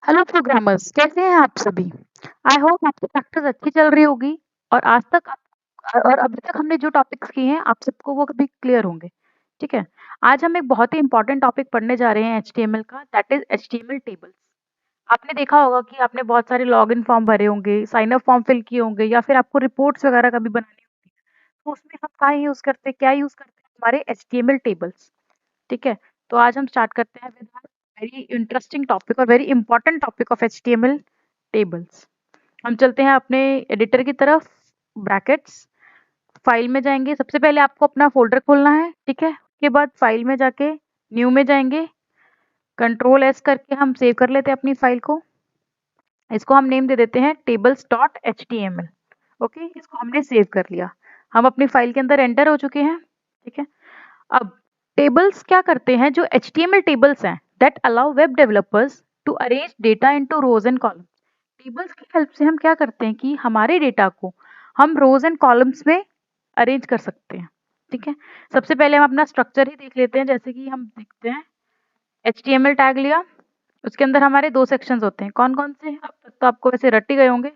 Hello programmers, कैसे हैं आप सभी? आई होप आपकी प्रैक्टिस अच्छी चल रही होगी और आज तक और अभी तक हमने जो टॉपिक्स किए हैं आप सबको वो कभी क्लियर होंगे। ठीक है। आज हम एक बहुत ही इंपॉर्टेंट टॉपिक पढ़ने जा रहे हैं एचटीएमएल का, दैट इज एचटीएमएल टेबल्स। आपने देखा होगा कि आपने बहुत सारे लॉगिन फॉर्म भरे होंगे, साइन अप फॉर्म फिल किए होंगे या फिर आपको रिपोर्ट्स वगैरह कभी बनानी होती है, तो उसमें हम कहाँ यूज करते हैं, क्या यूज करते हैं? हमारे एचटीएमएल टेबल्स। ठीक है। तो आज हम स्टार्ट करते हैं विद वेरी इंटरेस्टिंग टॉपिक और very important topic of HTML tables. हम चलते हैं अपने एडिटर की तरफ, ब्रैकेट्स, फाइल में जाएंगे। सबसे पहले आपको अपना फोल्डर खोलना है, ठीक है। उसके बाद फाइल में जाके न्यू में जाएंगे, कंट्रोल एस करके हम सेव कर लेते हैं अपनी फाइल को। इसको हम नेम दे देते हैं tables dot H T M L. Okay, इसको हमने सेव कर लिया। हम अपनी फाइल के अंदर एंटर हो चुके हैं। ठीक है। अब टेबल्स क्या करते हैं? जो एचटीएमएल टेबल्स हैं that allow web developers to arrange data into rows and column. Tables की हेल्प से हम क्या करते हैं कि हमारे डेटा को हम रोज एंड कॉलम्स में अरेंज कर सकते हैं। ठीक है। सबसे पहले हम अपना स्ट्रक्चर ही देख लेते हैं। जैसे कि हम देखते हैं, एचटीएमएल टैग लिया, उसके अंदर हमारे दो सेक्शंस होते हैं। कौन कौन से? अब तक तो आपको वैसे रट ही गए होंगे।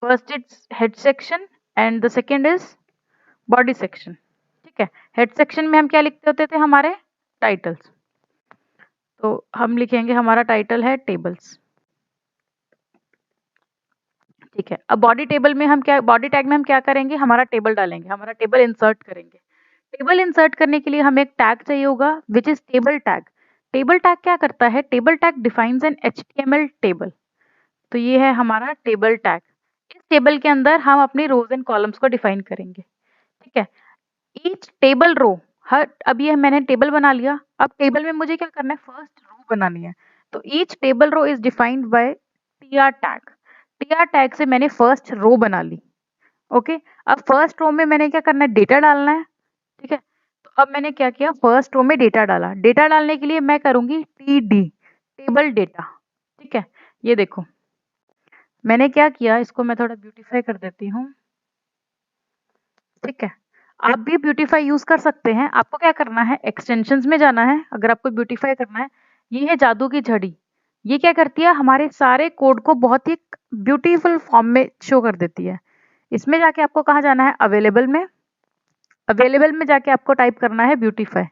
First is head section and the second is body section. ठीक है। हेड सेक्शन में हम क्या लिखते होते थे? हमारे टाइटल्स। तो हम लिखेंगे हमारा टाइटल है टेबल्स। ठीक है। अब बॉडी टेबल में हम क्या, बॉडी टैग में हम क्या करेंगे? हमारा टेबल डालेंगे, हमारा टेबल इंसर्ट करेंगे। टेबल इंसर्ट करने के लिए हमें एक टैग चाहिए होगा which is table tag. Table tag क्या करता है? Table tag defines N HTML table. तो ये है हमारा टेबल टैग। इस टेबल के अंदर हम अपनी रोज एंड कॉलम्स को डिफाइन करेंगे। ठीक है। ईच टेबल रो, हर, अब ये मैंने टेबल बना लिया। अब टेबल में मुझे क्या करना है? फर्स्ट रो बनानी है। तो each table row is defined by TR tag. TR tag से मैंने फर्स्ट रो बना ली। ओके। अब फर्स्ट रो में मैंने क्या करना है? डेटा डालना है। ठीक है। तो अब मैंने क्या किया? फर्स्ट रो में डेटा डाला। डेटा डालने के लिए मैं करूंगी टीडी, टेबल डेटा। ठीक है। ये देखो मैंने क्या किया, इसको मैं थोड़ा ब्यूटीफाई कर देती हूँ। ठीक है। आप भी ब्यूटीफाई यूज कर सकते हैं। आपको क्या करना है? एक्सटेंशंस में जाना है अगर आपको ब्यूटीफाई करना है। ये है जादू की झड़ी। ये क्या करती है? हमारे सारे कोड को बहुत ही ब्यूटीफुल फॉर्म में शो कर देती है। इसमें जाके आपको कहाँ जाना है? अवेलेबल में। अवेलेबल में जाके आपको टाइप करना है ब्यूटीफाई।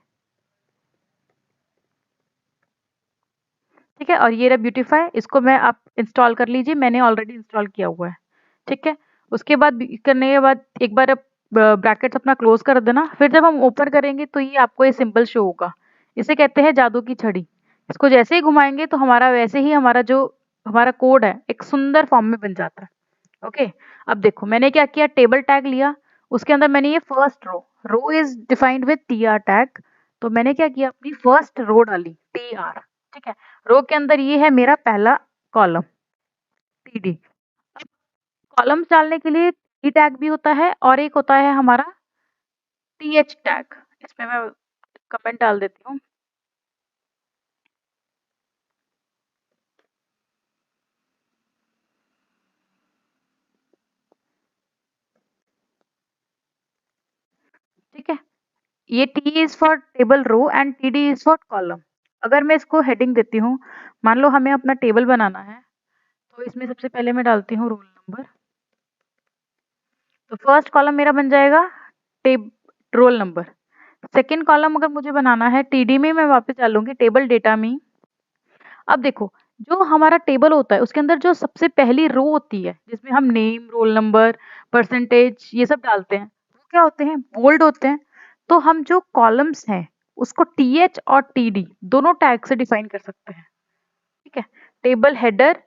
ठीक है। और ये रहा ब्यूटीफाई, इसको मैं, आप इंस्टॉल कर लीजिए, मैंने ऑलरेडी इंस्टॉल किया हुआ है। ठीक है। उसके बाद करने के बाद एक बार ब्रैकेट्स अपना क्लोज कर देना। फिर जब हम ओपन करेंगे तो ये आपको ये सिंबल शो होगा। इसे कहते हैं जादू की छड़ी। इसको जैसे ही घुमाएंगे तो हमारा वैसे ही हमारा जो हमारा कोड है एक सुंदर फॉर्म में बन जाता है। ओके। अब देखो मैंने क्या किया? टेबल टैग लिया, उसके अंदर मैंने ये first row, row is defined with T R tag. तो मैंने क्या किया? अपनी फर्स्ट रो डाली टी आर। ठीक है। रो के अंदर ये है मेरा पहला कॉलम, टी डी। अब कॉलम्स डालने के लिए टी टैग भी होता है और एक होता है हमारा टी एच टैग। इसमें मैं कमेंट डाल देती हूँ। ठीक है। ये T is for table row and T D is for column. अगर मैं इसको हेडिंग देती हूँ, मान लो हमें अपना टेबल बनाना है, तो इसमें सबसे पहले मैं डालती हूँ रोल नंबर। तो फर्स्ट कॉलम मेरा बन जाएगा टेब रोल नंबर। सेकंड कॉलम अगर मुझे बनाना है टीडी में, मैं वापस डालूंगी टेबल डेटा में। अब देखो, जो हमारा टेबल होता है उसके अंदर जो सबसे पहली रो होती है जिसमें हम नेम, रोल नंबर, परसेंटेज ये सब डालते हैं, वो क्या होते हैं? बोल्ड होते हैं। तो हम जो कॉलम्स हैं उसको टीएच और टीडी दोनों टैग से डिफाइन कर सकते हैं। ठीक है। Table header,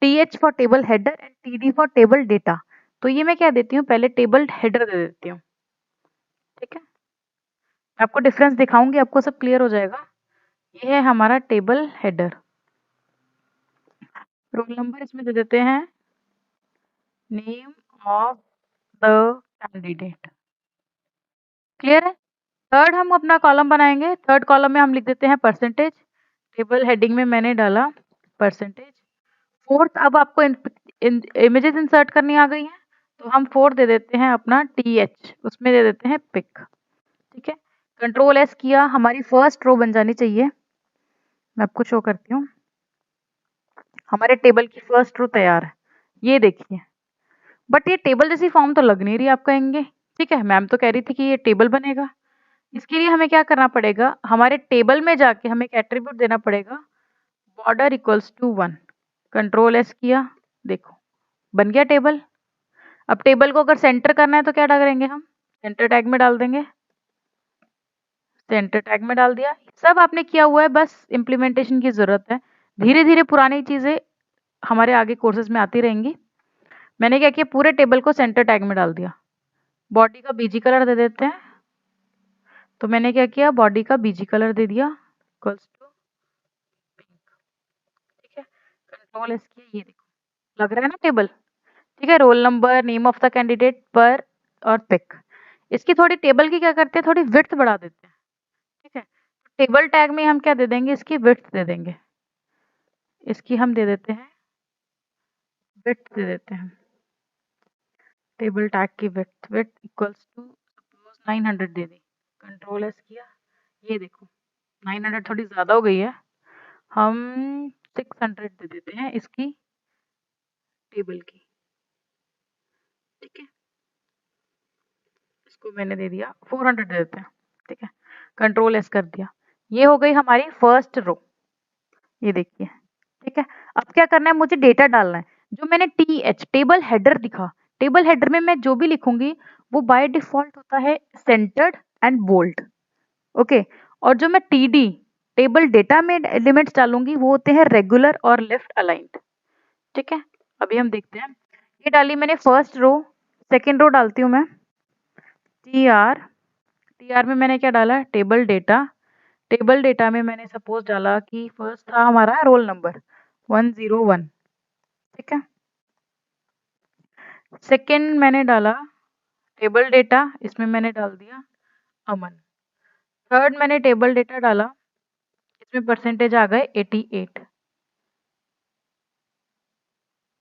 TH for table header and TD for table data. तो ये मैं क्या देती हूँ? पहले टेबल हेडर दे देती हूँ। ठीक है। आपको डिफरेंस दिखाऊंगी, आपको सब क्लियर हो जाएगा। ये है हमारा टेबल हेडर। रोल नंबर इसमें दे देते हैं name of the candidate. Clear है? थर्ड हम अपना कॉलम बनाएंगे। थर्ड कॉलम में हम लिख देते हैं परसेंटेज। टेबल हेडिंग में मैंने डाला परसेंटेज। फोर्थ, अब आपको इमेजेस इंसर्ट करनी आ गई है, तो हम फोर्थ दे देते हैं अपना टी एच, उसमें दे देते हैं पिक। ठीक है। कंट्रोल एस किया, हमारी फर्स्ट रो बन जानी चाहिए। मैं आपको शो करती हूँ। हमारे टेबल की फर्स्ट रो तैयार है। ये देखिए, बट ये टेबल जैसी फॉर्म तो लग नहीं रही, आप कहेंगे। ठीक है, मैम तो कह रही थी कि ये टेबल बनेगा। इसके लिए हमें क्या करना पड़ेगा, हमारे टेबल में जाके हमें एक एट्रीब्यूट देना पड़ेगा, border equals to 1। Control S किया, देखो बन गया टेबल। अब टेबल को अगर सेंटर करना है तो क्या डालेंगे हम, सेंटर टैग में डाल देंगे। सेंटर टैग में डाल दिया। सब आपने किया हुआ है, बस इम्प्लीमेंटेशन की ज़रूरत है। धीरे धीरे पुरानी चीज़ें हमारे आगे कोर्सेज में आती रहेंगी। मैंने क्या किया, पूरे टेबल को सेंटर टैग में डाल दिया। बॉडी का बीजी कलर दे देते हैं। तो मैंने क्या किया, बॉडी का बीजी कलर दे दिया इक्वल्स टू पिंक। ठीक है, कंट्रोल एस किया, ये देखो लग रहा है ना टेबल। ठीक है, roll number, name of the candidate पर और पिक। इसकी थोड़ी टेबल की क्या करते हैं, थोड़ी विड्थ बढ़ा देते हैं। ठीक है, टेबल टैग में हम क्या दे देंगे, इसकी विड्थ दे देंगे। इसकी हम दे देते हैं विड्थ दे देते हैं। टेबल टैग की विड्थ इक्वल्स टू सपोज 900 दे दी। कंट्रोल एस किया, ये देखो 900 थोड़ी ज़्यादा हो गई है, हम 600 दे देते हैं इसकी टेबल की। ठीक है, इसको मैंने दे दिया 400 दे देते हैं। ठीक है, कंट्रोल एस कर दिया। ये हो गई हमारी फर्स्ट रो, ये देखिए। ठीक है, अब क्या करना है, मुझे डेटा डालना है। जो मैंने टीएच टेबल हेडर लिखा, टेबल हेडर में मैं जो भी लिखूंगी वो बाय डिफॉल्ट होता है सेंटर्ड एंड बोल्ड। ओके, और जो मैं टीडी टेबल डेटा में एलिमेंट्स डालूंगी वो होते हैं रेगुलर और लेफ्ट अलाइंड। ठीक है, अभी हम देखते हैं। ये डाली मैंने फर्स्ट रो। सेकेंड रो डालती हूँ मैं, टीआर। टीआर में मैंने क्या डाला, टेबल डेटा। टेबल डेटा में मैंने सपोज डाला कि फर्स्ट था हमारा रोल नंबर 101। ठीक है, सेकंड मैंने डाला टेबल डेटा, इसमें मैंने डाल दिया अमन। थर्ड मैंने टेबल डेटा डाला, इसमें परसेंटेज आ गए 88।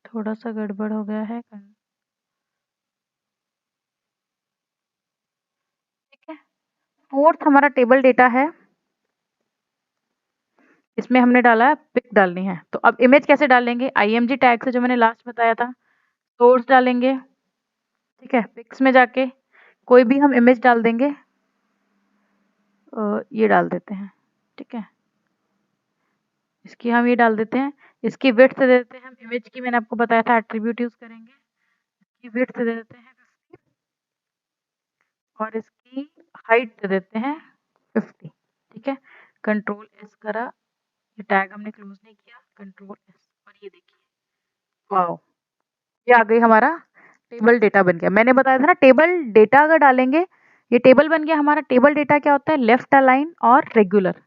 थोड़ा सा गड़बड़ हो गया है। ठीक है, फोर्थ हमारा टेबल डेटा है, इसमें हमने डाला है पिक डालनी है। तो अब इमेज कैसे डालेंगे, आईएमजी टैग से, जो मैंने लास्ट बताया था, सोर्स डालेंगे। ठीक है, पिक्स में जाके कोई भी हम इमेज डाल देंगे, ये डाल देते हैं। ठीक है, इसकी हम ये डाल देते हैं। इसकी विड्थ दे देते हैं हम, इमेज की मैंने आपको बताया था एट्रीब्यूट यूज करेंगे। इसकी विड्थ दे देते हैं 50 और इसकी हाइट दे देते हैं 50। ठीक है, कंट्रोल एस करा, ये टैग हमने क्लोज नहीं किया, कंट्रोल एस, और ये देखिए वाओ, ये आ गई हमारा टेबल डेटा बन गया। मैंने बताया था ना, टेबल डेटा अगर डालेंगे, ये टेबल बन गया हमारा। टेबल डेटा क्या होता है, लेफ्ट अलाइन और रेगुलर।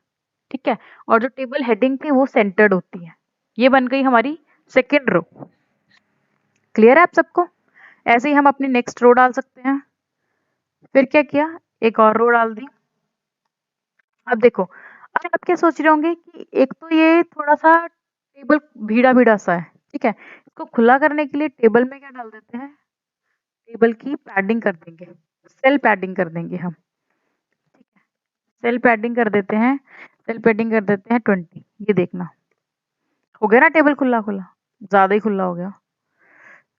ठीक है, और जो टेबल हेडिंग थी वो सेंटर्ड होती है। ये बन गई हमारी सेकेंड रो। क्लियर है आप सबको। ऐसे ही हम अपनी नेक्स्ट रो डाल सकते हैं। फिर क्या किया, एक और रो डाल दी। अब देखो, अब आप क्या सोच रहे होंगे कि एक तो ये थोड़ा सा टेबल भीड़ा भीड़ा सा है। ठीक है, इसको खुला करने के लिए टेबल में क्या डाल देते हैं, टेबल की पैडिंग कर देंगे, सेल पैडिंग कर देंगे हम। ठीक है, सेल पैडिंग कर देते हैं, सेल पैडिंग कर देते हैं 20। ये देखना हो गया ना टेबल खुला खुला, ज्यादा ही खुला हो गया।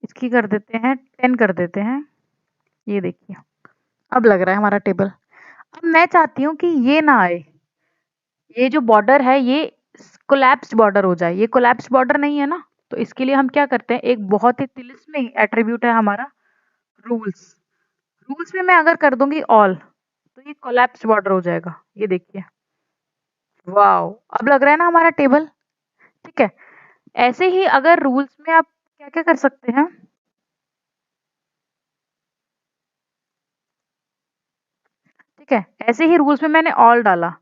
इसकी कर देते हैं 10 कर देते हैं। ये देखिए, अब लग रहा है हमारा टेबल। अब मैं चाहती हूँ कि ये ना आए, ये जो बॉर्डर है ये कोलैप्स बॉर्डर हो जाए। ये कोलैप्स बॉर्डर नहीं है ना, तो इसके लिए हम क्या करते हैं, एक बहुत ही तिलिस्मी एट्रीब्यूट है हमारा, रूल्स। रूल्स में मैं अगर कर दूंगी ऑल, तो ये कोलैप्स बॉर्डर हो जाएगा। ये देखिए वाओ, अब लग रहा है ना हमारा टेबल। ठीक है, ऐसे ही अगर रूल्स में आप क्या क्या कर सकते हैं, ठीक है, ऐसे ही रूल्स में मैंने ऑल डाला।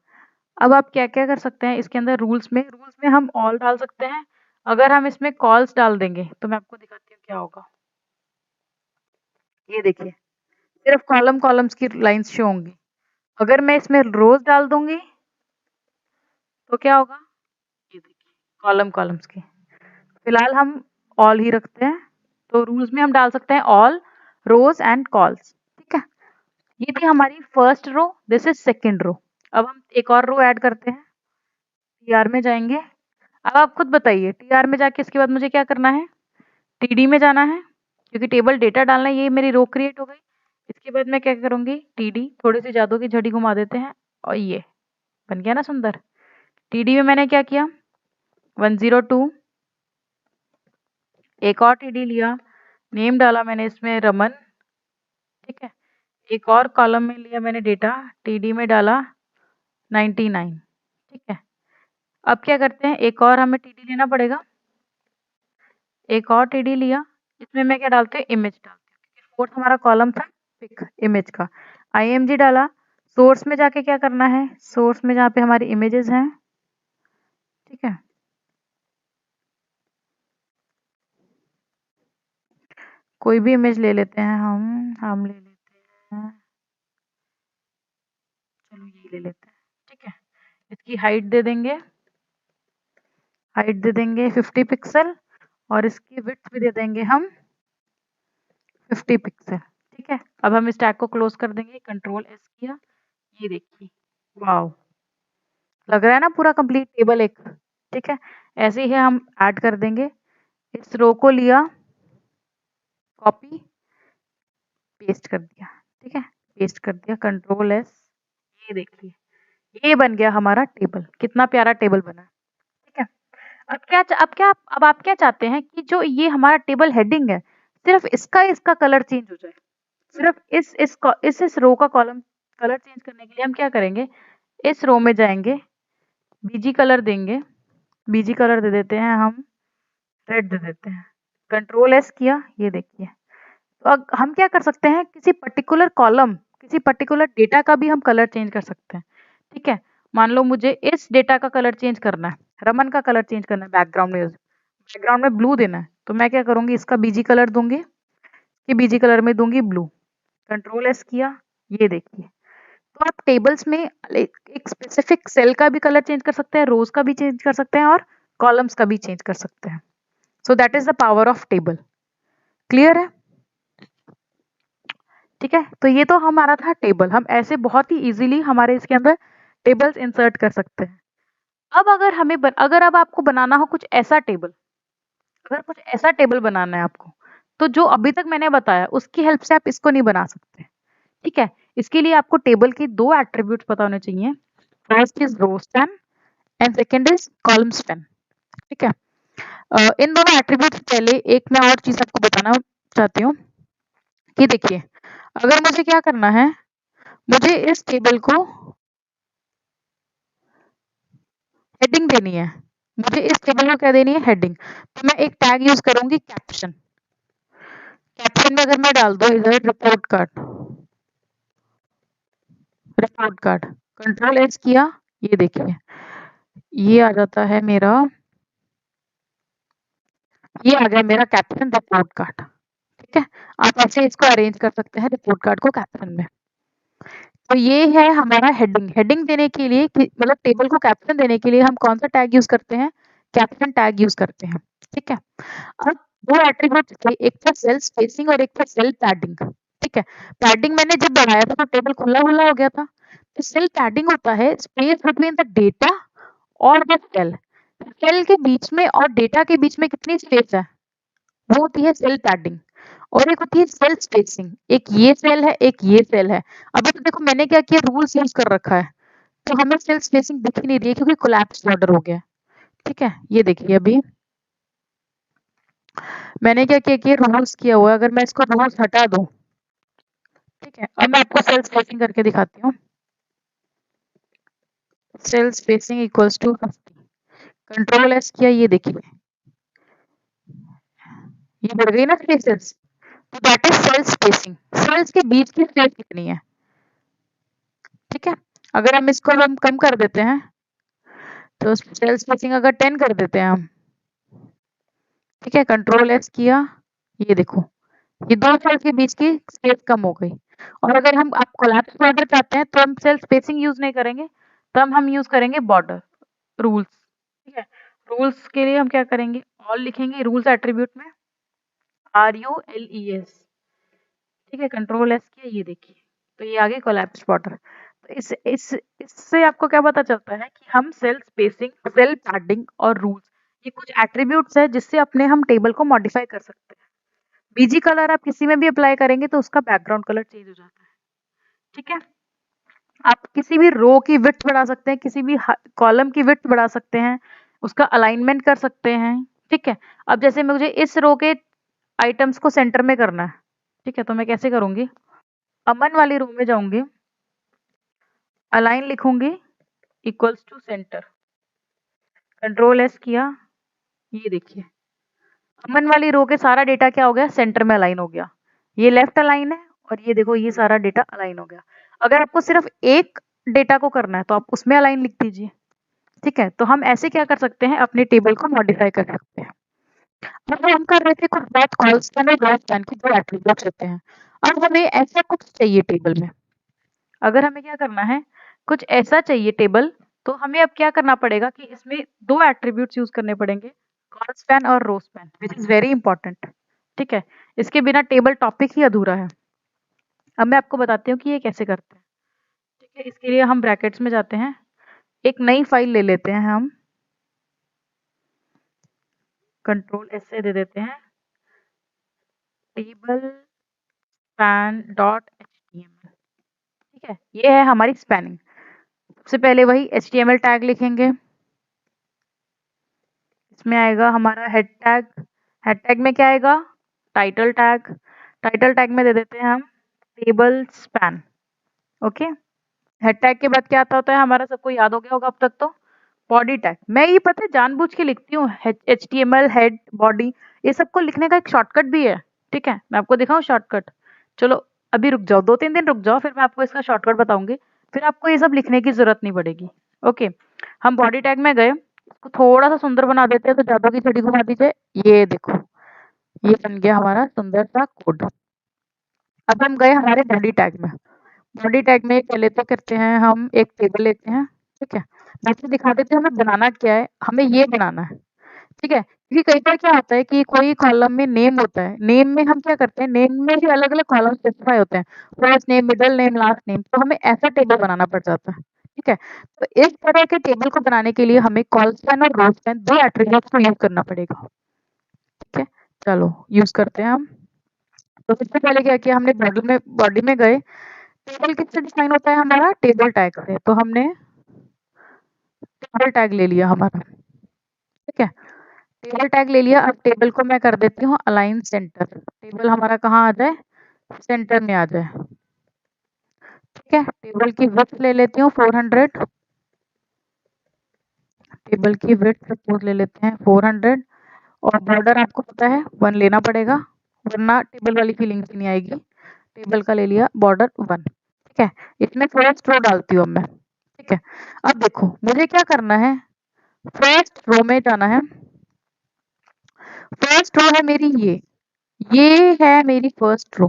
अब आप क्या क्या कर सकते हैं इसके अंदर, रूल्स में हम ऑल डाल सकते हैं। अगर हम इसमें कॉल्स डाल देंगे तो मैं आपको दिखाती हूँ क्या होगा। ये देखिए, सिर्फ कॉलम्स की लाइंस शो होंगी। अगर मैं इसमें रोज डाल दूंगी तो क्या होगा, ये देखिए कॉलम्स की। फिलहाल हम ऑल ही रखते हैं। तो रूल्स में हम डाल सकते हैं ऑल, रोज एंड कॉल्स। ठीक है, ये थी हमारी first row, this is second row. अब हम एक और रो ऐड करते हैं, टीआर में जाएंगे। अब आप खुद बताइए, टीआर में जाके इसके बाद मुझे क्या करना है? टीडी में जाना है, क्योंकि टेबल डेटा डालना है, ये मेरी रो क्रिएट हो गई। इसके बाद मैं क्या करूँगी? टीडी, थोड़ी सी जादू की झड़ी घुमा देते हैं और ये बन गया ना सुंदर। टीडी में मैंने क्या किया? 102, एक और टीडी लिया, नेम डाला मैंने इसमें रमन, ठीक है। एक और कॉलम में लिया मैंने डेटा, टीडी में डाला 99, ठीक है। अब क्या करते हैं, एक और हमें टीडी लेना पड़ेगा, एक और टीडी लिया, इसमें मैं क्या डालती हूँ? इमेज डालती हूँ, क्योंकि फोर्थ हमारा कॉलम था पिक इमेज का। आईएमजी डाला, सोर्स में जाके क्या करना है? सोर्स में जहाँ पे हमारी इमेजेस हैं, ठीक है, कोई भी इमेज ले लेते हैं हम ले लेते हैं, चलो ये ले लेते हैं, ठीक है। इसकी हाइट दे देंगे, हाइट दे देंगे 50 पिक्सल और इसकी विड्थ भी दे देंगे हम 50 पिक्सल, ठीक है। अब हम इस टैग को क्लोज कर देंगे, कंट्रोल एस किया, ये देखिए, वाओ, लग रहा है ना पूरा कंप्लीट टेबल एक, ठीक है। ऐसे ही हम ऐड कर देंगे, इस रो को लिया, कॉपी पेस्ट कर दिया, ठीक है, पेस्ट कर दिया, कंट्रोल एस, ये देखिए, ये बन गया हमारा टेबल। कितना प्यारा टेबल बना, ठीक है। अब आप क्या चाहते हैं कि जो ये हमारा टेबल हेडिंग है, सिर्फ इसका कलर चेंज हो जाए। सिर्फ इस रो का कॉलम कलर चेंज करने के लिए हम क्या करेंगे? इस रो में जाएंगे, बीजी कलर देंगे, बीजी कलर दे देते हैं हम, रेड दे देते हैं, कंट्रोल एस किया, ये देखिए। तो अब हम क्या कर सकते हैं? किसी पर्टिकुलर कॉलम, किसी पर्टिकुलर डेटा का भी हम कलर चेंज कर सकते हैं, ठीक है। मान लो मुझे इस डेटा का कलर चेंज करना है, रमन का कलर चेंज करना है, बैकग्राउंड में ब्लू देना है, तो मैं क्या करूंगी? इसका बीजी कलर दूंगी, कि बीजी कलर में दूंगी ब्लू, कंट्रोल एस किया, ये देखिए। तो आप टेबल्स में एक स्पेसिफिक सेल का भी कलर चेंज कर सकते हैं, रोज का भी चेंज कर सकते हैं और कॉलम्स का भी चेंज कर सकते हैं। सो that is the power of table. Clear है? ठीक है, तो ये तो हमारा था टेबल। हम ऐसे बहुत ही इजीली हमारे इसके अंदर टेबल्स इंसर्ट कर सकते हैं। अब अगर अब आपको बनाना हो कुछ ऐसा टेबल, अगर कुछ ऐसा टेबल बनाना है आपको, तो जो अभी तक मैंने बताया उसकी हेल्प से आप इसको नहीं बना सकते, ठीक है। इसके लिए आपको टेबल के दो एट्रीब्यूट्स पता होने चाहिए। First is row span and second is column span, ठीक है। इन दोनों एट्रीब्यूट्स पहले एक मैं और चीज आपको बताना चाहती हूँ कि देखिए, अगर मुझे क्या करना है, मुझे इस टेबल को हेडिंग देनी है, मुझे इस टेबल को क्या देनी है? हेडिंग। तो मैं एक टैग यूज करूंगी कैप्शन। कैप्शन में अगर मैं डाल दूं इधर रिपोर्ट कार्ड, कंट्रोल एस किया, ये देखिए, ये आ जाता है मेरा, ये आ गया मेरा कैप्शन रिपोर्ट कार्ड, ठीक है। आप ऐसे इसको अरेंज कर सकते हैं रिपोर्ट कार्ड को कैप्शन में। तो ये है हमारा हेडिंग। हेडिंग देने के लिए मतलब टेबल को कैप्शन देने के लिए हम कौन सा टैग यूज करते हैं? कैप्शन टैग यूज करते हैं, ठीक है। अब दो एट्रीब्यूट थे, एक था सेल स्पेसिंग और एक था सेल पैडिंग, ठीक है। पैडिंग मैंने जब बढ़ाया था तो टेबल खुला खुला हो गया था। तो सेल पैडिंग होता है स्पेस बिटवीन द डेटा और द सेल। सेल के बीच में और डेटा के बीच में कितनी स्पेस है? वो होती है सेल पैडिंग। और एक होती है सेल स्पेसिंग, एक ये सेल है, एक ये सेल है। अभी तो देखो मैंने क्या किया, रूल्स यूज कर रखा है, तो हमें सेल स्पेसिंग दिख ही नहीं रही है क्योंकि कोलैप्स बॉर्डर हो गया, ठीक है। ये देखिए, अभी मैंने क्या किया कि रूल्स किया हुआ है, अगर मैं इसको रूल्स हटा दूं, ठीक है। अब मैं आपको सेल स्पेसिंग करके दिखाती हूँ। Cell spacing equals to 50, control S किया, ये देखिए, ये बढ़ गई ना स्पेसेस। तो that is cell spacing. Cells के बीच की स्पेस कितनी है, ठीक है। अगर हम कम कर देते हैं, तो सेल स्पेसिंग अगर 10 कर देते हैं हम, ठीक है, कंट्रोल एस किया, ये देखो, ये दो सेल के बीच की स्पेस कम हो गई। और अगर हम आप कोलैप्स बॉर्डर चाहते हैं तो हम सेल स्पेसिंग यूज नहीं करेंगे, तो हम यूज करेंगे बॉर्डर रूल्स, ठीक है। रूल्स के लिए हम क्या करेंगे? ऑल लिखेंगे रूल्स एट्रीब्यूट में, RULES, ठीक है, कंट्रोल एस किया, ये देखिए, तो ये आ गई कोलैप्स बॉर्डर। तो इससे आपको क्या पता चलता है कि हम सेल स्पेसिंग, सेल पैडिंग और रूल्स, ये कुछ एट्रीब्यूट्स है जिससे अपने हम टेबल को मॉडिफाई कर सकते हैं। बीजी कलर आप किसी में भी अप्लाई करेंगे तो उसका बैकग्राउंड कलर चेंज हो जाता है। ठीक है, आप किसी भी रो की विड्थ बढ़ा सकते हैं, किसी भी कॉलम की विड्थ बढ़ा सकते हैं, उसका अलाइनमेंट कर सकते हैं। ठीक है, अब जैसे मुझे इस रो के आइटम्स को सेंटर में करना है, ठीक है, तो मैं कैसे करूंगी, अमन वाली रो में जाऊंगी, अलाइन लिखूंगी equals to center, control S किया, ये देखिए अमन वाली रो के सारा डेटा क्या हो गया, सेंटर में अलाइन हो गया। ये लेफ्ट अलाइन है और ये देखो ये सारा डेटा अलाइन हो गया। अगर आपको सिर्फ एक डेटा को करना है तो आप उसमें अलाइन लिख दीजिए। ठीक है, तो हम ऐसे क्या कर सकते हैं, अपने टेबल को मॉडिफाई कर सकते हैं। अब हम कर रहे थे कुछ बात कॉल्स और स्पैन की जो एट्रीब्यूट्स होते हैं। अब हमें ऐसा कुछ चाहिए टेबल में, अगर हमें क्या करना है, कुछ ऐसा चाहिए टेबल, तो हमें अब क्या करना पड़ेगा कि इसमें दो एट्रीब्यूट्स यूज करने पड़ेंगे, कॉल स्पैन और row span, which is very important. ठीक है, इसके बिना टेबल टॉपिक ही अधूरा है। अब मैं आपको बताती हूँ कि ये कैसे करते हैं। ठीक है, इसके लिए हम ब्रैकेट्स में जाते हैं, एक नई फाइल ले लेते हैं हम, कंट्रोल एस से दे देते हैं टेबल स्पैन डॉट एचटीएमएल। ठीक है, ये है हमारी स्पैनिंग। सबसे पहले वही एचटीएमएल टैग लिखेंगे, इसमें आएगा हमारा हेड टैग, हेड टैग में क्या आएगा, टाइटल टैग, टाइटल टैग में दे देते हैं हम table span. Okay, head tag के बाद क्या आता होता है हमारा, सबको याद हो गया होगा अब तक तो, बॉडी टैग। मैं ये पता है जानबूझ के लिखती हूँ एचटीएमएल, हेड, बॉडी, ये सबको लिखने का एक शॉर्टकट भी है। ठीक है, मैं आपको दिखाऊं शॉर्टकट, चलो अभी रुक जाओ, 2-3 दिन रुक जाओ, फिर मैं आपको इसका शॉर्टकट बताऊंगी, फिर आपको ये सब लिखने की जरूरत नहीं पड़ेगी। ओके, हम बॉडी टैग में गए, इसको थोड़ा सा सुंदर बना देते हैं, तो जादू की छड़ी घुमा दीजिए, ये देखो ये बन गया हमारा सुंदर सा कोड। अब हम गए हमारे बॉडी टैग में, बॉडी टैग में पहले तो करते हैं हम एक टेबल लेते हैं। ठीक है, मैं आपको दिखा देती हूँ हमें बनाना क्या है, हमें ये बनाना है। ठीक है, क्योंकि कई बार क्या होता है कि कोई कॉलम में नेम होता है, नेम में हम क्या करते हैं, नेम में भी अलग अलग कॉलम स्पेसिफाई होते हैं, first name, middle name, last name, तो हमें ऐसा टेबल बनाना पड़ जाता है। ठीक है, तो इस तरह के टेबल को बनाने के लिए हमें कॉल स्पैन और रो स्पैन दो एट्रीब्यूट्स को यूज करना पड़ेगा। ठीक है, चलो यूज करते हैं हम। तो सबसे पहले क्या किया हमने, बॉडी में गए, टेबल किससे डिफाइन होता है हमारा, टेबल टैग से, तो हमने टेबल टैग ले लिया हमारा। ठीक है, टेबल टैग ले लिया, अब टेबल को मैं कर देती हूँ अलाइन सेंटर, टेबल हमारा कहाँ आ जाए, सेंटर में आ जाए। ठीक है, टेबल की विड्थ ले लेती हूँ 400, टेबल की विड्थ सपोज ले लेते हैं 400, और बॉर्डर आपको पता है 1 लेना पड़ेगा, वरना टेबल वाली फीलिंग नहीं आएगी। टेबल का ले लिया बॉर्डर 1। ठीक है, इसमें फर्स्ट रो डालती हूँ मैं। ठीक है, अब देखो मुझे क्या करना है, फर्स्ट रो में जाना है, फर्स्ट रो है मेरी ये है मेरी फर्स्ट रो,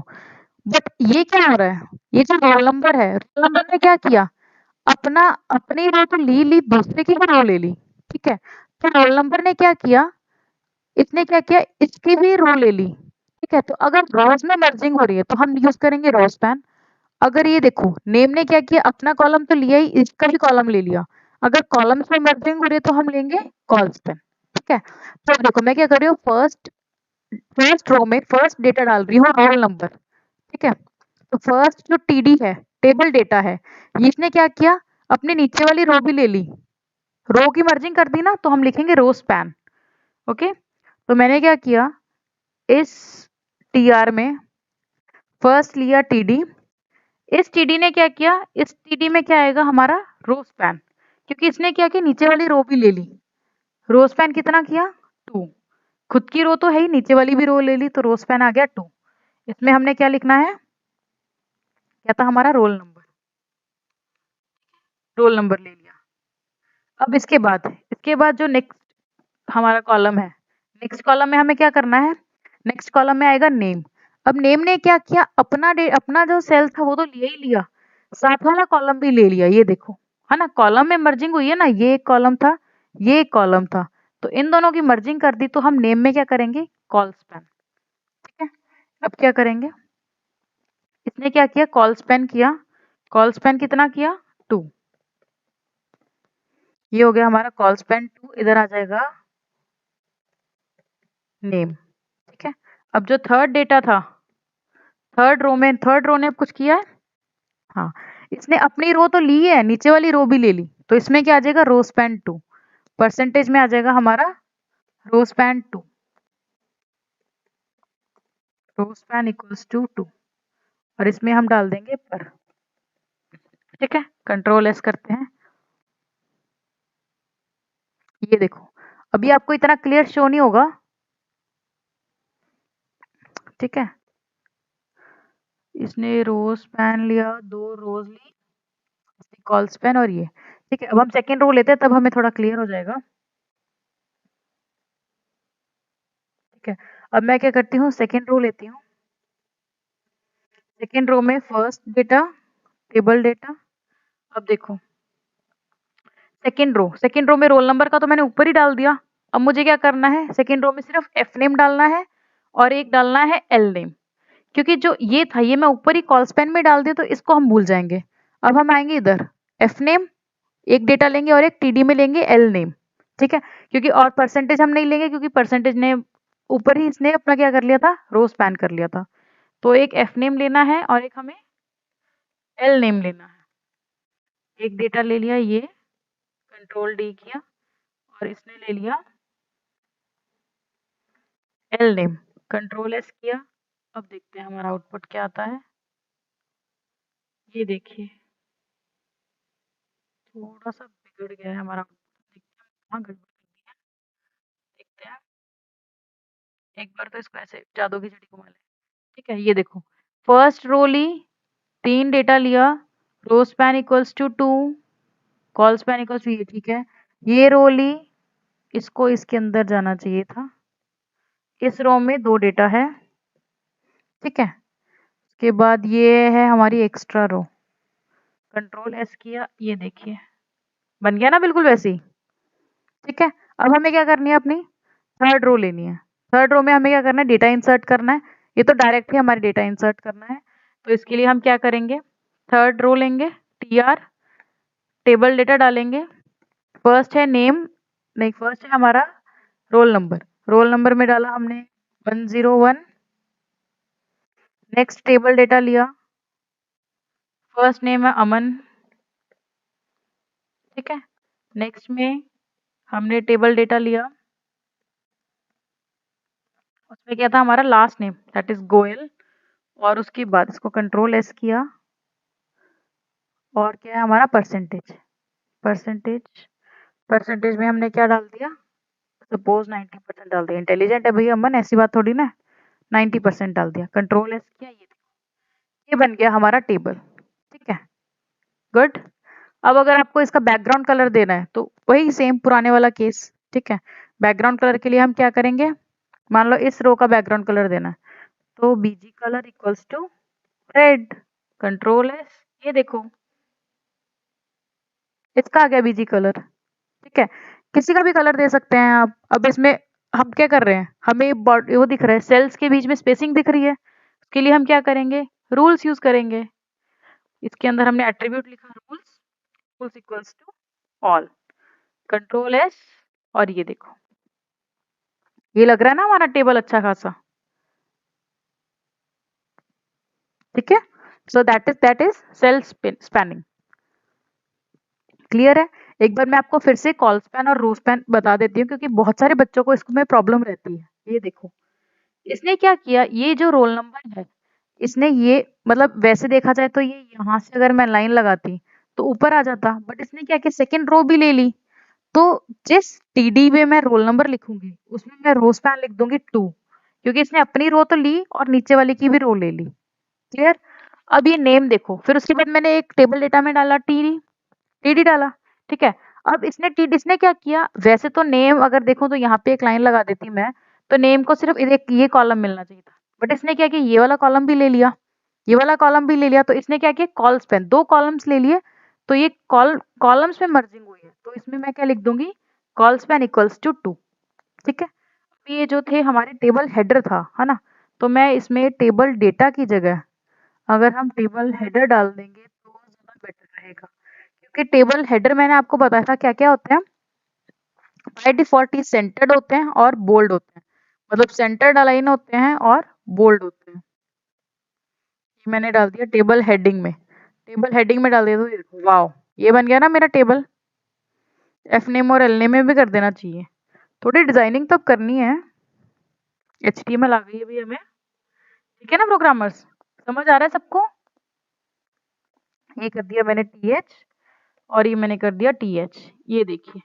बट ये क्या हो रहा है, ये जो रोल नंबर है, रोल नंबर ने क्या किया, अपना अपनी रो तो ली दूसरे की भी रो ले ली। ठीक है, तो रोल नंबर ने क्या किया, इसने क्या किया, इसकी भी रो ले ली। ठीक है, तो अगर रोज में मर्जिंग हो रही है तो हम यूज करेंगे रो स्पैन। अगर ये देखो नेम ने क्या किया, अपना कॉलम तो लिया ही, इसका भी कॉलम ले लिया, अगर कॉलम्स में मर्जिंग हो रही है तो हम लेंगे कॉल स्पैन। ठीक है, तो देखो मैं क्या कर रही हूँ, फर्स्ट रो में फर्स्ट डेटा डाल रही हूँ रोल नंबर। ठीक है, तो फर्स्ट जो टीडी है, टेबल डेटा है, इसने क्या किया, अपने नीचे वाली रो भी ले ली, रो की मर्जिंग कर दी ना, तो हम लिखेंगे रो स्पैन। ओके, तो मैंने क्या किया, इस टीआर में फर्स्ट लिया टीडी, इस टीडी ने क्या किया, इस टीडी में क्या आएगा हमारा रो स्पैन, क्योंकि इसने क्या किया, नीचे वाली रो भी ले ली, रो स्पैन कितना किया 2, खुद की रो तो है ही, नीचे वाली भी रो ले ली, तो रो स्पैन आ गया 2। इसमें हमने क्या लिखना है, क्या था हमारा रोल नंबर ले लिया। अब इसके बाद जो नेक्स्ट हमारा कॉलम है, नेक्स्ट कॉलम में हमें क्या करना है, नेक्स्ट कॉलम में आएगा नेम। अब नेम ने क्या किया, अपना जो सेल था वो तो लिया ही लिया, साथ वाला कॉलम भी ले लिया, ये देखो है ना, कॉलम में मर्जिंग हुई है ना, ये एक कॉलम था, ये एक कॉलम था, तो इन दोनों की मर्जिंग कर दी, तो हम नेम में क्या करेंगे, कॉल स्पैन। ठीक है, अब क्या करेंगे, इसने क्या किया, कॉल स्पैन किया, कॉल स्पैन कितना किया 2। ये हो गया हमारा कॉल स्पैन 2, इधर आ जाएगा नेम। ठीक है, अब जो थर्ड डेटा था, थर्ड रो ने अब कुछ किया है, हाँ, इसने अपनी रो तो ली है, नीचे वाली रो भी ले ली, तो इसमें क्या आ जाएगा, रो स्पैन 2, परसेंटेज में आ जाएगा हमारा row span 2, row span equals to 2, और इसमें हम डाल देंगे पर। ठीक है, कंट्रोल एस करते हैं, ये देखो अभी आपको इतना क्लियर शो नहीं होगा। ठीक है, इसने रो स्पैन लिया, 2 रोज ली, कॉल स्पैन और ये। ठीक है, अब हम सेकेंड रो लेते हैं, तब हमें थोड़ा क्लियर हो जाएगा। ठीक है, अब मैं क्या करती हूँ, सेकेंड रो लेती हूँ। सेकेंड रो में फर्स्ट डेटा, टेबल डेटा। अब देखो सेकेंड रो में रोल नंबर का तो मैंने ऊपर ही डाल दिया। अब मुझे क्या करना है, सेकेंड रो में सिर्फ एफ नेम डालना है और एक डालना है एल नेम, क्योंकि जो ये था ये मैं ऊपर ही कॉल स्पैन में डाल दिया, तो इसको हम भूल जाएंगे। अब हम आएंगे इधर, एफ नेम एक डेटा लेंगे और एक टीडी में लेंगे एल नेम। ठीक है, क्योंकि और परसेंटेज हम नहीं लेंगे, क्योंकि परसेंटेज ने ऊपर ही इसने अपना क्या कर लिया था, रो स्पैन कर लिया था। तो एक एफ नेम लेना है और एक हमें एल नेम लेना है। एक डेटा ले लिया ये, कंट्रोल डी किया, और इसने ले लिया एल नेम, कंट्रोल एस किया। अब देखते हैं हमारा आउटपुट क्या आता है। ये देखिए थोड़ा सा बिगड़ गया है हमारा आउटपुट, देखते हैं कहाँ गड़बड़ कर दी है। देखते हैं, एक बार तो इसको ऐसे जादू की छड़ी घुमा ले। ठीक है, ये देखो फर्स्ट रो ली, 3 डेटा लिया, row span equals to 2, col span equals to ये। ठीक है, ये रो ली, इसको इसके अंदर जाना चाहिए था, इस रो में 2 डेटा है। ठीक है, उसके बाद ये है हमारी एक्स्ट्रा रो, कंट्रोल एस किया, ये देखिए बन गया ना बिल्कुल वैसे ही। ठीक है, अब हमें क्या करनी है, अपनी थर्ड रो लेनी है। थर्ड रो में हमें क्या करना है, डेटा इंसर्ट करना है। ये तो डायरेक्ट ही हमारे डेटा इंसर्ट करना है, तो इसके लिए हम क्या करेंगे, थर्ड रो लेंगे, टी आर, टेबल डेटा डालेंगे। फर्स्ट है नेम, नहीं फर्स्ट है हमारा रोल नंबर, रोल नंबर में डाला हमने 101। नेक्स्ट टेबल डेटा लिया, फर्स्ट नेम है अमन। ठीक है, नेक्स्ट में हमने टेबल डेटा लिया, उसमें क्या था हमारा last name that is Goyal, और उसके बाद इसको कंट्रोल एस किया, और क्या है हमारा परसेंटेज। परसेंटेज परसेंटेज में हमने क्या डाल दिया, सपोज 90% डाल दिया, इंटेलिजेंट है भैया अमन, ऐसी बात थोड़ी ना, 90% डाल दिया, कंट्रोल एस किया, ये बन गया हमारा टेबल। ठीक है, गुड। अब अगर आपको इसका बैकग्राउंड कलर देना है, तो वही सेम पुराने वाला केस। ठीक है, बैकग्राउंड कलर के लिए हम क्या करेंगे, मान लो इस रो का बैकग्राउंड कलर देना है, तो BG colour equals to red, control S, ये देखो इसका आ गया बीजी कलर। ठीक है, किसी का भी कलर दे सकते हैं आप। अब इसमें हम क्या कर रहे हैं, हमें वो दिख रहा है, सेल्स के बीच में स्पेसिंग दिख रही है, उसके लिए हम क्या करेंगे, रूल्स यूज करेंगे। इसके अंदर हमने एट्रीब्यूट लिखा rules, rules equals to all, control S, और ये देखो ये लग रहा है ना हमारा टेबल अच्छा खासा। ठीक है, so that is cell spanning. Clear है, एक बार मैं आपको फिर से कॉल स्पैन और रो स्पैन बता देती हूँ, क्योंकि बहुत सारे बच्चों को इसमें प्रॉब्लम रहती है। ये देखो इसने क्या किया, ये जो रोल नंबर है, इसने ये मतलब वैसे देखा जाए तो ये यहाँ से अगर मैं लाइन लगाती तो ऊपर आ जाता, बट इसने क्या किया, सेकंड रो भी ले ली। तो जिस टीडी में मैं रोल नंबर लिखूंगी, उसमें मैं रो स्पैन लिख दूंगी 2, क्योंकि इसने अपनी रो तो ली और नीचे वाले की भी रो ले ली। क्लियर, अब ये नेम देखो, फिर उसके बाद मैंने एक टेबल डेटा में डाला टीडी, टीडी डाला। ठीक है, अब इसने क्या किया, वैसे तो नेम अगर देखो तो यहाँ पे एक लाइन लगा देती मैं, तो नेम को सिर्फ एक ये कॉलम मिलना चाहिए था, बट इसने क्या किया, ये वाला कॉलम भी ले लिया, ये वाला कॉलम भी ले लिया, तो इसने क्या किया, कॉल स्पैन 2 कॉलम्स ले लिए, तो ये कॉलम्स में मर्जिंग हुई है, तो इसमें मैं क्या लिख दूंगी, कॉल स्पैन इक्वल्स टू 2। ठीक है, अब ये जो थे हमारे टेबल हेडर था, है ना, तो मैं इसमें टेबल डेटा की जगह अगर हम टेबल हेडर डाल देंगे तो ज़्यादा बेटर रहेगा, क्योंकि टेबल हेडर मैंने आपको बताया था क्या-क्या होते हैं। बाय डिफ़ॉल्ट ये सेंटर्ड होते हैं और बोल्ड होते हैं। मतलब सेंटर्ड अलाइन होते हैं और बोल्ड होते हैं। ये मैंने डाल दिया टेबल हेडिंग में। टेबल हेडिंग में डाल दिया तो ये देखो वाओ! ये बन गया ना मेरा टेबल। एफ नेम और एल नेम में भी कर देना चाहिए। थोड़ी डिज़ाइनिंग तो अब करनी है। एचटीएमएल आ गई है अभी हमें। ठीक है ना प्रोग्रामर्स? समझ आ रहा है सबको? ये कर दिया मैंने टीएच और ये मैंने कर दिया टीएच। ये देखिए।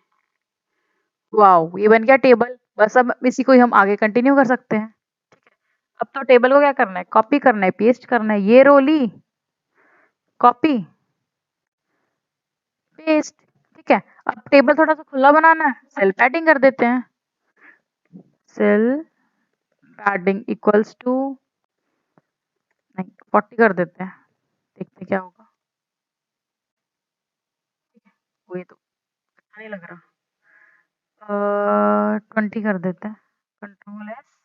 वाओ! ये बन गया टेबल। बस अब इसी को ही हम आगे कंटिन्यू कर सकते हैं। अब तो टेबल को क्या करना है? कॉपी करना है, पेस्ट करना है। ये रो ली, कॉपी, पेस्ट। ठीक है। अब टेबल थोड़ा-सा खुला बनाना है, सेल पैडिंग कर देते हैं। सेल पैडिंग इक्वल्स टू नहीं 40 कर देते हैं। देखते हैं क्या होगा। वो ये तो अच्छा नहीं लग रहा। 20 कर देते हैं। Control S.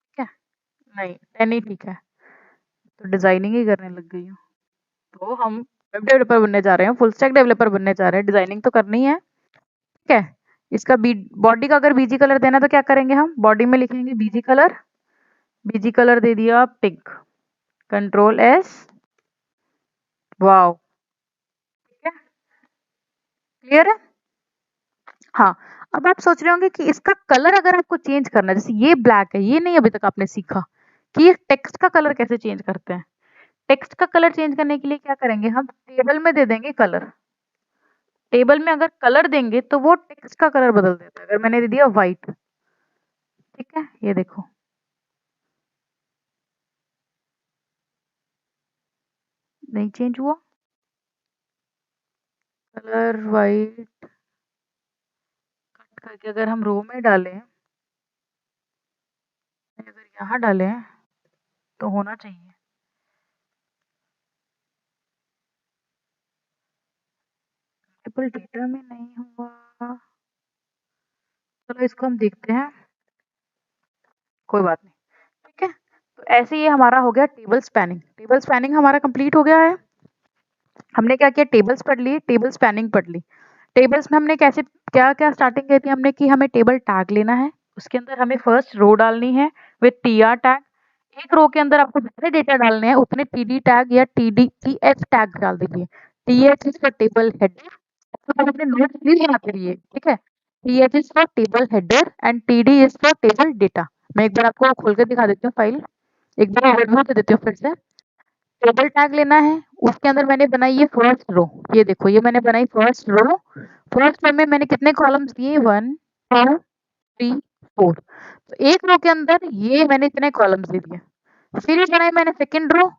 ठीक है। नहीं 10 ही ठीक है। तो डिजाइनिंग ही करने लग गई हूँ। तो हम वेब डेवलपर बनने जा रहे हैं, फुल स्टैक डेवलपर बनने जा रहे हैं, डिजाइनिंग तो करनी है। ठीक है। इसका बॉडी का अगर बीजी कलर देना तो क्या करेंगे हम? बॉडी में लिखेंगे बीजी कलर दे दिया पिंक। Control S. वाओ! ठीक है। क्लियर है? हाँ। अब आप सोच रहे होंगे कि इसका कलर अगर आपको चेंज करना है, जैसे ये ब्लैक है, ये नहीं अभी तक आपने सीखा कि ये टेक्स्ट का कलर कैसे चेंज करते हैं। टेक्स्ट का कलर चेंज करने के लिए क्या करेंगे हम? टेबल में दे देंगे कलर। टेबल में अगर कलर देंगे तो वो टेक्स्ट का कलर बदल देता है। अगर मैंने दे दिया व्हाइट, ठीक है, ये देखो नहीं चेंज हुआ। कलर व्हाइट कट करके अगर हम रो में डालें, अगर यहाँ डालें तो होना चाहिए। मल्टीपल डेटा में नहीं हुआ। चलो इसको हम देखते हैं, कोई बात नहीं। ठीक है। तो ऐसे ये हमारा हो गया टेबल स्पैनिंग। टेबल स्पैनिंग हमारा कंप्लीट हो गया है। हमने क्या किया? टेबल्स पढ़ लिए, टेबल स्पैनिंग पढ़ ली। टेबल्स में हमने कैसे क्या क्या स्टार्टिंग की थी हमने कि हमें टेबल टैग लेना है, उसके अंदर हमें फर्स्ट रो डालनी है विथ टीआर टैग। एक रो के अंदर आपको जितने डेटा डालने हैं उतने टीडी टैग या टीएच टैग डाल दीजिए। TH is for table header, तो अपने नोट्स प्लीज बनाते रहिए। ठीक है। TH is for table header and TD is for table data. मैं एक बार आपको खोल के दिखा देती हूँ फाइल, एक बार ओवरव्यू दे देती हूँ फिर से। टेबल टैग लेना है, उसके अंदर मैंने बनाई ये फर्स्ट रो। ये देखो ये मैंने बनाई फर्स्ट रो। फर्स्ट रो में मैंने कितने कॉलम्स दिए? 1 2 3 4। तो एक रो के अंदर ये मैंने इतने कॉलम्स दे दिए। फिर ये बनाई मैंने सेकंड रो,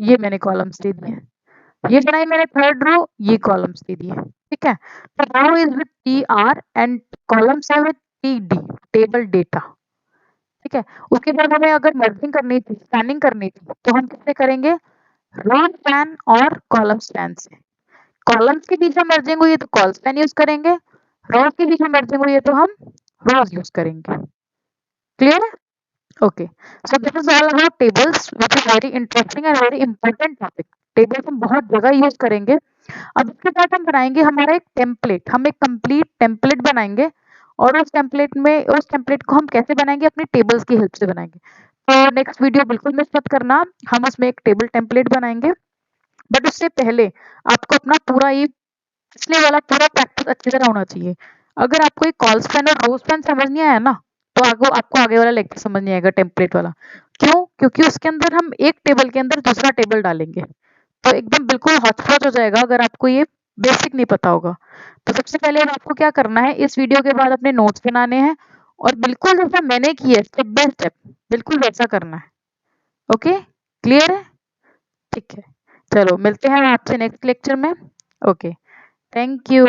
ये मैंने कॉलम्स दे दिए। ये बनाई मैंने थर्ड रो, ये कॉलम्स दे दिए। ठीक है। तो row is with T R and columns are with T D, table data. ठीक है। उसके बाद हमें अगर मर्जिंग करनी थी, स्पैनिंग करनी थी, तो हम किससे करेंगे? रो स्पैन और कॉलम स्पैन से। कॉलम्स के बीच में मर्जिंग हुई है तो कॉल स्पैन यूज करेंगे, रोज के बीच में मर्जिंग हुई है तो हम रोज यूज करेंगे। क्लियर है? Okay. So this is all about tables which is very interesting and very important topic. Tables हम बहुत जगह यूज करेंगे। अब इसके बाद हम बनाएंगे हमारा एक टेम्पलेट, हम एक कंप्लीट टेम्पलेट बनाएंगे और उस टेम्पलेट को हम कैसे बनाएंगे? अपनी टेबल्स की हेल्प से बनाएंगे। तो नेक्स्ट वीडियो बिल्कुल मिस मत करना, हम उसमें एक टेबल टेम्पलेट बनाएंगे। बट उससे पहले आपको अपना पूरा ये पिछले वाला पूरा प्रैक्टिस अच्छी तरह होना चाहिए। अगर आपको ये कॉल स्पैन और रो स्पैन समझ नहीं आया ना, तो आपको आगे वाला लेक्चर समझ नहीं आएगा टेम्पलेट वाला। क्यों? क्योंकि उसके अंदर हम एक टेबल के अंदर दूसरा टेबल डालेंगे, तो एकदम बिल्कुल हौच-पौच हो जाएगा अगर आपको ये बेसिक नहीं पता होगा। तो सबसे पहले अब आपको क्या करना है, इस वीडियो के बाद अपने नोट्स बनाने हैं और बिल्कुल जैसा मैंने किया है स्टेप बाय स्टेप, बिल्कुल वैसा करना है। ओके? क्लियर है? ठीक है। चलो मिलते हैं आपसे नेक्स्ट लेक्चर में। ओके। Thank you.